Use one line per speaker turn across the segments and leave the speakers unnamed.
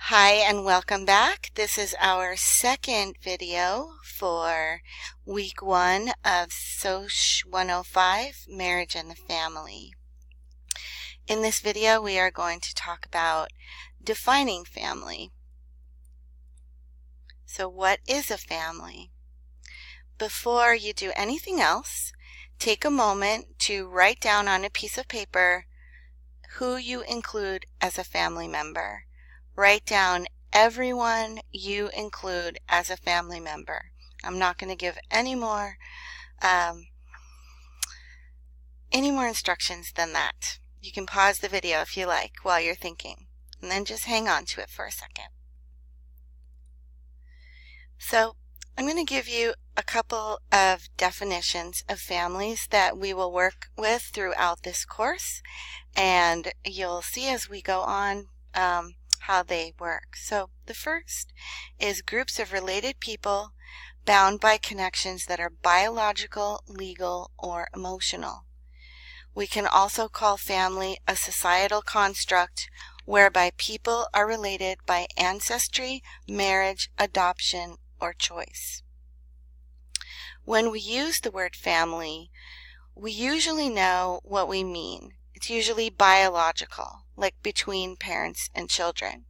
Hi and welcome back. This is our second video for week 1 of SOC 105, Marriage and the Family. In this video, we are going to talk about defining family. So what is a family? Before you do anything else, take a moment to write down on a piece of paper who you include as a family member. Write down everyone you include as a family member. I'm not going to give any more instructions than that. You can pause the video if you like while you're thinking, and then just hang on to it for a second. So I'm going to give you a couple of definitions of families that we will work with throughout this course, and you'll see as we go on how they work. So the first is groups of related people bound by connections that are biological, legal, or emotional. We can also call family a societal construct whereby people are related by ancestry, marriage, adoption, or choice. When we use the word family, we usually know what we mean. It's usually biological, like between parents and children.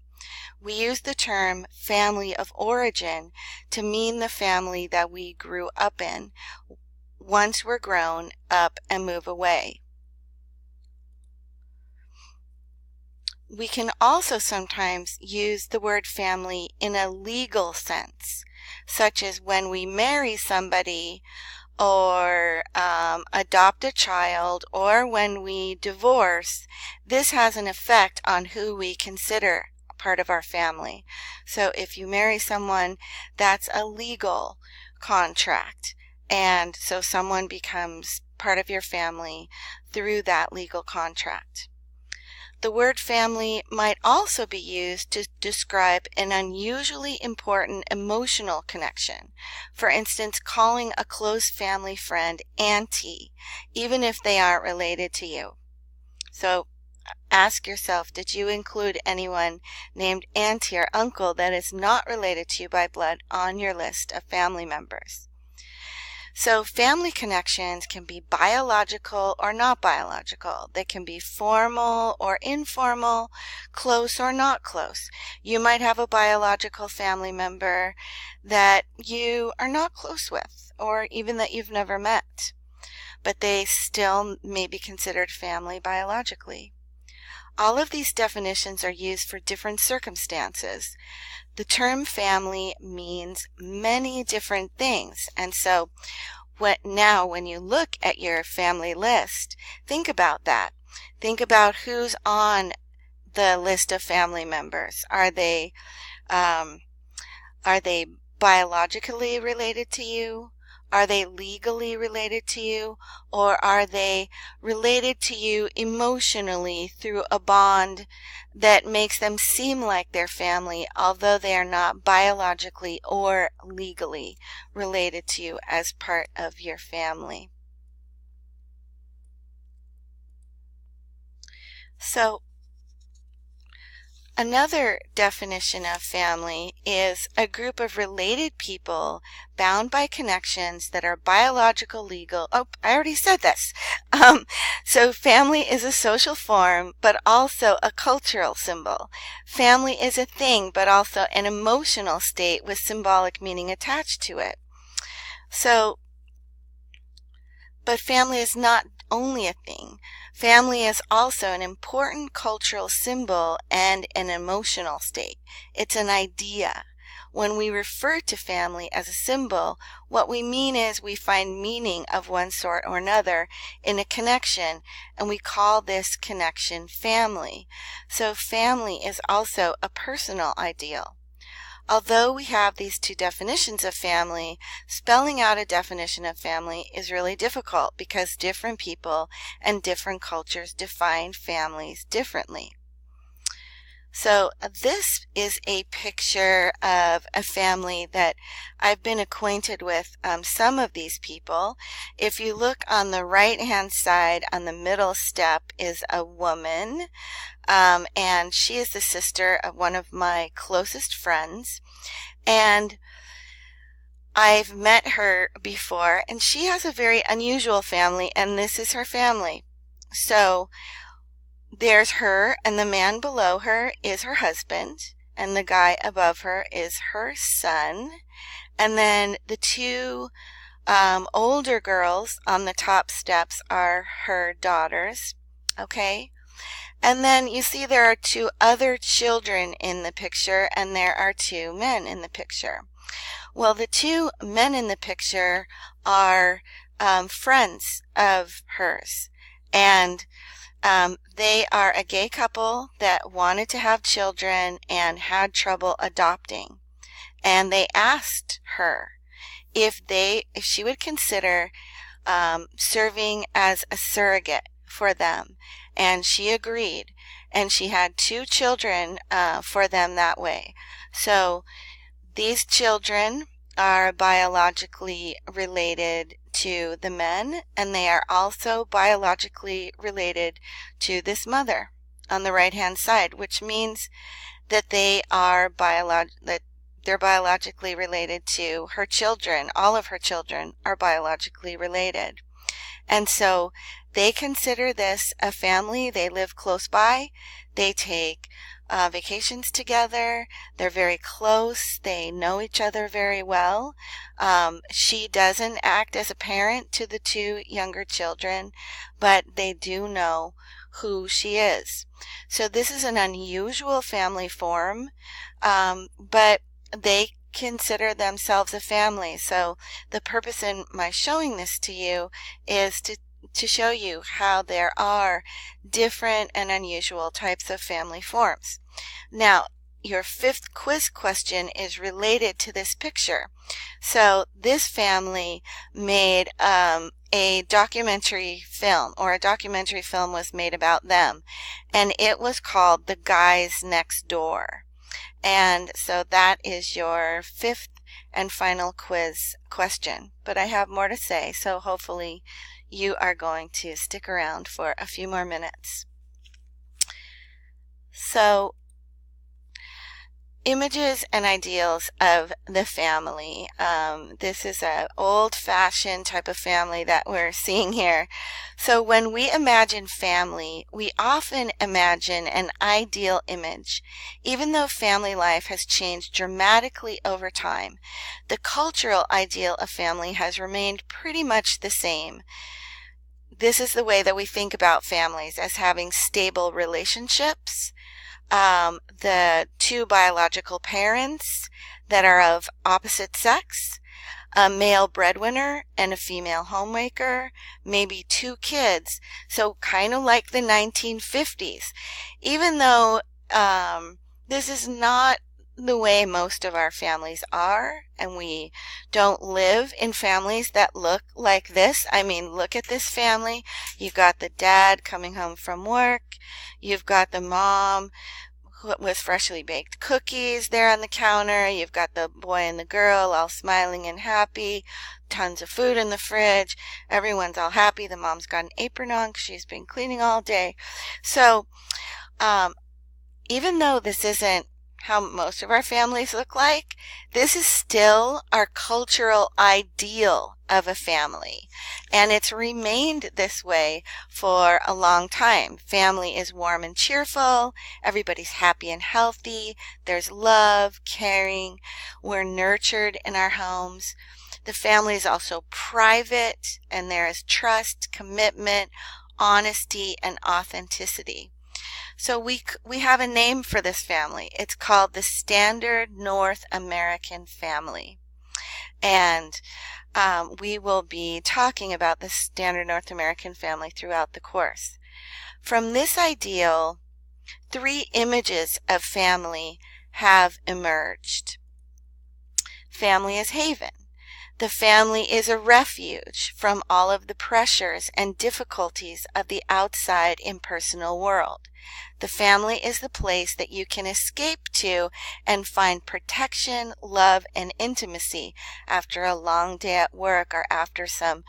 We use the term family of origin to mean the family that we grew up in once we're grown up and move away. We can also sometimes use the word family in a legal sense, such as when we marry somebody or adopt a child, or when we divorce. This has an effect on who we consider part of our family. So if you marry someone, that's a legal contract, and so someone becomes part of your family through that legal contract. The word family might also be used to describe an unusually important emotional connection. For instance, calling a close family friend auntie, even if they aren't related to you. So ask yourself, did you include anyone named auntie or uncle that is not related to you by blood on your list of family members? So family connections can be biological or not biological. They can be formal or informal, close or not close. You might have a biological family member that you are not close with, or even that you've never met, but they still may be considered family biologically. All of these definitions are used for different circumstances. The term family means many different things, and so now when you look at your family list, think about that. Think about who's on the list of family members. Are they biologically related to you? Are they legally related to you? Or are they related to you emotionally through a bond that makes them seem like their family, although they are not biologically or legally related to you as part of your family? So, another definition of family is a group of related people bound by connections that are biological, legal. Oh, I already said this. So family is a social form, but also a cultural symbol. Family is a thing, but also an emotional state with symbolic meaning attached to it. But family is not only a thing. Family is also an important cultural symbol and an emotional state. It's an idea. When we refer to family as a symbol, what we mean is we find meaning of one sort or another in a connection, and we call this connection family. So family is also a personal ideal. Although we have these two definitions of family, spelling out a definition of family is really difficult because different people and different cultures define families differently. So this is a picture of a family that I've been acquainted with some of these people. If you look on the right-hand side, on the middle step is a woman, and she is the sister of one of my closest friends. And I've met her before, and she has a very unusual family, and this is her family. So there's her, and the man below her is her husband, and the guy above her is her son. And then the two older girls on the top steps are her daughters. Okay? And then you see there are two other children in the picture, and there are two men in the picture. Well, the two men in the picture are friends of hers, and they are a gay couple that wanted to have children and had trouble adopting. And they asked her if she would consider serving as a surrogate for them. And she agreed. And she had two children for them that way. So these children are biologically related to the men, and they are also biologically related to this mother on the right-hand side, which means that they're biologically related to her children. All of her children are biologically related. And so they consider this a family. They live close by. They take vacations together. They're very close. They know each other very well. She doesn't act as a parent to the two younger children, but they do know who she is. So this is an unusual family form, but they consider themselves a family. So the purpose in my showing this to you is to show you how there are different and unusual types of family forms. Now, your fifth quiz question is related to this picture. So this family made a documentary film, or a documentary film was made about them, and it was called The Guys Next Door. And so that is your fifth and final quiz question. But I have more to say, so hopefully you are going to stick around for a few more minutes. So, images and ideals of the family. This is an old-fashioned type of family that we're seeing here. So when we imagine family, we often imagine an ideal image. Even though family life has changed dramatically over time, the cultural ideal of family has remained pretty much the same. This is the way that we think about families, as having stable relationships, the two biological parents that are of opposite sex, a male breadwinner and a female homemaker, maybe two kids. So kind of like the 1950s. Even though this is not the way most of our families are, and we don't live in families that look like this. I mean, look at this family. You've got the dad coming home from work. You've got the mom with freshly baked cookies there on the counter. You've got the boy and the girl all smiling and happy. Tons of food in the fridge. Everyone's all happy. The mom's got an apron on because she's been cleaning all day. So, even though this isn't how most of our families look like, this is still our cultural ideal of a family. And it's remained this way for a long time. Family is warm and cheerful. Everybody's happy and healthy. There's love, caring. We're nurtured in our homes. The family is also private, and there is trust, commitment, honesty, and authenticity. So we have a name for this family. It's called the Standard North American Family. And we will be talking about the Standard North American Family throughout the course. From this ideal, three images of family have emerged. Family as haven. The family is a refuge from all of the pressures and difficulties of the outside impersonal world. The family is the place that you can escape to and find protection, love, and intimacy after a long day at work or after some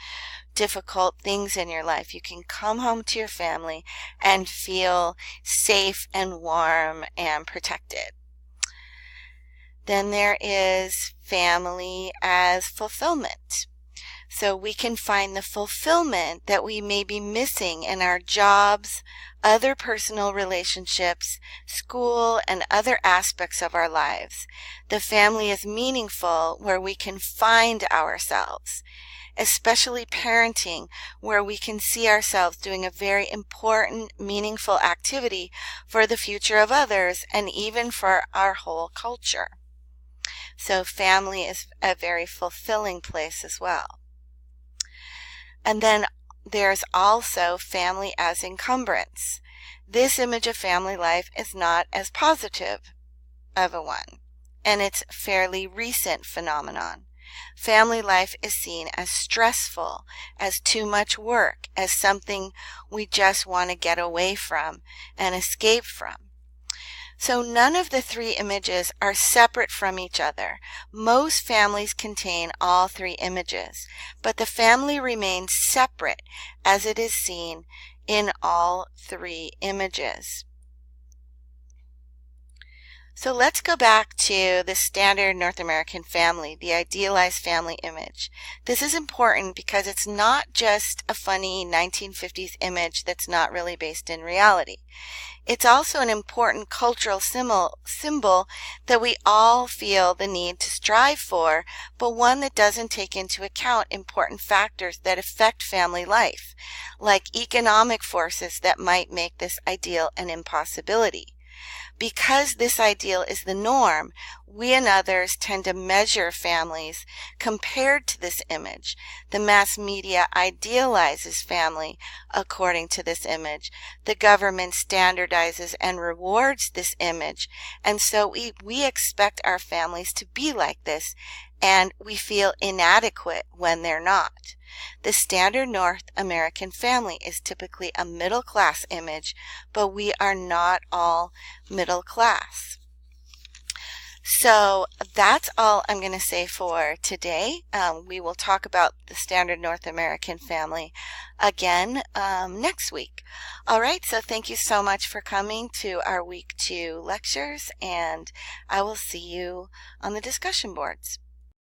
difficult things in your life. You can come home to your family and feel safe and warm and protected. Then there is family as fulfillment. So we can find the fulfillment that we may be missing in our jobs, other personal relationships, school, and other aspects of our lives. The family is meaningful where we can find ourselves, especially parenting, where we can see ourselves doing a very important, meaningful activity for the future of others and even for our whole culture. So family is a very fulfilling place as well. And then there's also family as encumbrance. This image of family life is not as positive of a one, and it's a fairly recent phenomenon. Family life is seen as stressful, as too much work, as something we just want to get away from and escape from. So none of the three images are separate from each other. Most families contain all three images, but the family remains separate as it is seen in all three images. So let's go back to the standard North American family, the idealized family image. This is important because it's not just a funny 1950s image that's not really based in reality. It's also an important cultural symbol that we all feel the need to strive for, but one that doesn't take into account important factors that affect family life, like economic forces that might make this ideal an impossibility. Because this ideal is the norm, we and others tend to measure families compared to this image. The mass media idealizes family according to this image. The government standardizes and rewards this image. And so we expect our families to be like this, and we feel inadequate when they're not. The standard North American family is typically a middle class image, but we are not all middle class. So that's all I'm going to say for today. We will talk about the standard North American family again next week. All right, so thank you so much for coming to our week 2 lectures, and I will see you on the discussion boards.